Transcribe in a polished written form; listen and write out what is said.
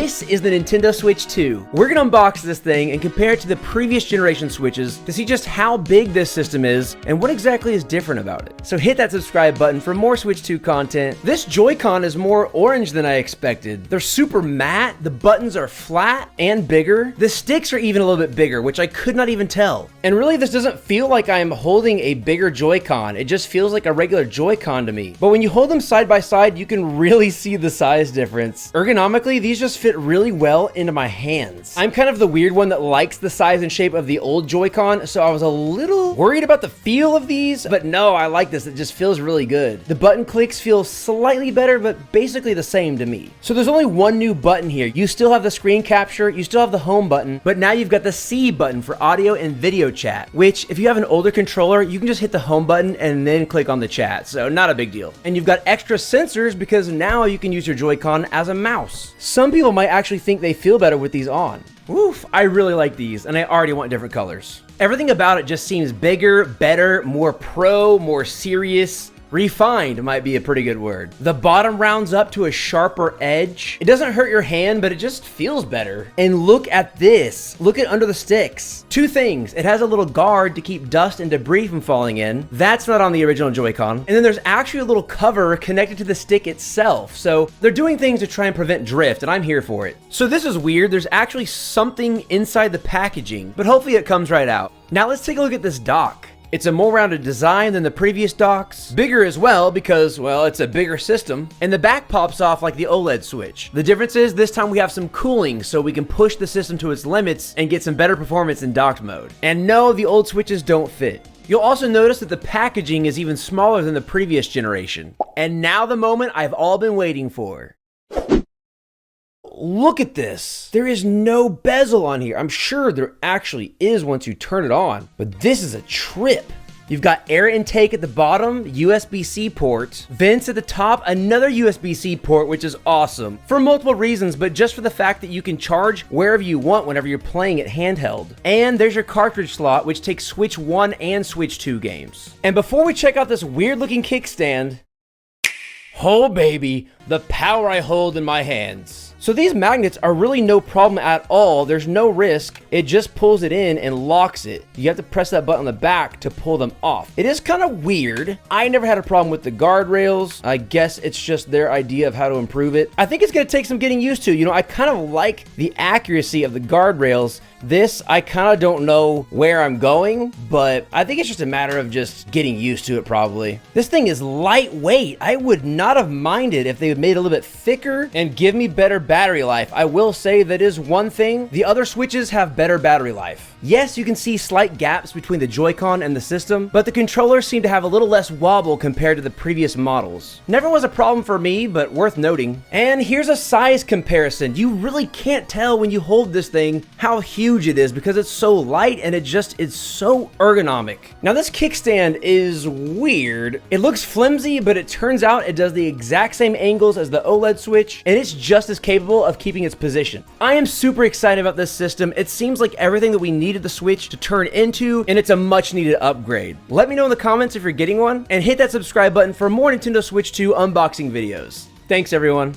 This is the Nintendo Switch 2. We're gonna unbox this thing and compare it to the previous generation Switches to see just how big this system is and what exactly is different about it. So hit that subscribe button for more Switch 2 content. This Joy-Con is more orange than I expected. They're super matte, the buttons are flat and bigger. The sticks are even a little bit bigger, which I could not even tell. And really, this doesn't feel like I am holding a bigger Joy-Con. It just feels like a regular Joy-Con to me. But when you hold them side by side, you can really see the size difference. Ergonomically, these just fit really well into my hands. I'm kind of the weird one that likes the size and shape of the old Joy-Con, so I was a little worried about the feel of these, but no, I like this. It just feels really good. The button clicks feel slightly better, but basically the same to me. So there's only one new button here. You still have the screen capture, you still have the home button, but now you've got the C button for audio and video chat, which if you have an older controller, you can just hit the home button and then click on the chat, so not a big deal. And you've got extra sensors because now you can use your Joy-Con as a mouse. Some people might actually think they feel better with these on. Oof, I really like these, and I already want different colors. Everything about it just seems bigger, better, more pro, more serious. Refined might be a pretty good word. The bottom rounds up to a sharper edge. It doesn't hurt your hand, but it just feels better. And look at this. Look at under the sticks. Two things. It has a little guard to keep dust and debris from falling in. That's not on the original Joy-Con. And then there's actually a little cover connected to the stick itself. So they're doing things to try and prevent drift, and I'm here for it. So this is weird. There's actually something inside the packaging, but hopefully it comes right out. Now let's take a look at this dock. It's a more rounded design than the previous docks. Bigger as well because, well, it's a bigger system. And the back pops off like the OLED Switch. The difference is this time we have some cooling so we can push the system to its limits and get some better performance in docked mode. And no, the old Switches don't fit. You'll also notice that the packaging is even smaller than the previous generation. And now the moment I've all been waiting for. Look at this. There is no bezel on here. I'm sure there actually is once you turn it on, but this is a trip. You've got air intake at the bottom, USB-C port, vents at the top, another USB-C port, which is awesome for multiple reasons, but just for the fact that you can charge wherever you want whenever you're playing it handheld. And there's your cartridge slot, which takes Switch 1 and Switch 2 games. And before we check out this weird looking kickstand, oh baby, the power I hold in my hands. So these magnets are really no problem at all. There's no risk. It just pulls it in and locks it. You have to press that button on the back to pull them off. It is kind of weird. I never had a problem with the guardrails. I guess it's just their idea of how to improve it. I think it's gonna take some getting used to. You know, I kind of like the accuracy of the guardrails. This, I kind of don't know where I'm going, but I think it's just a matter of just getting used to it probably. This thing is lightweight. I would not have minded if they had made it a little bit thicker and give me better battery life. I will say that is one thing. The other Switches have better battery life. Yes, you can see slight gaps between the Joy-Con and the system, but the controllers seem to have a little less wobble compared to the previous models. Never was a problem for me, but worth noting. And here's a size comparison. You really can't tell when you hold this thing how huge it is because it's so light and it's so ergonomic. Now this kickstand is weird. It looks flimsy, but it turns out it does the exact same angles as the OLED Switch, and it's just as capable of keeping its position. I am super excited about this system. It seems like everything that we needed the Switch to turn into, and it's a much needed upgrade. Let me know in the comments if you're getting one, and hit that subscribe button for more Nintendo Switch 2 unboxing videos. Thanks everyone.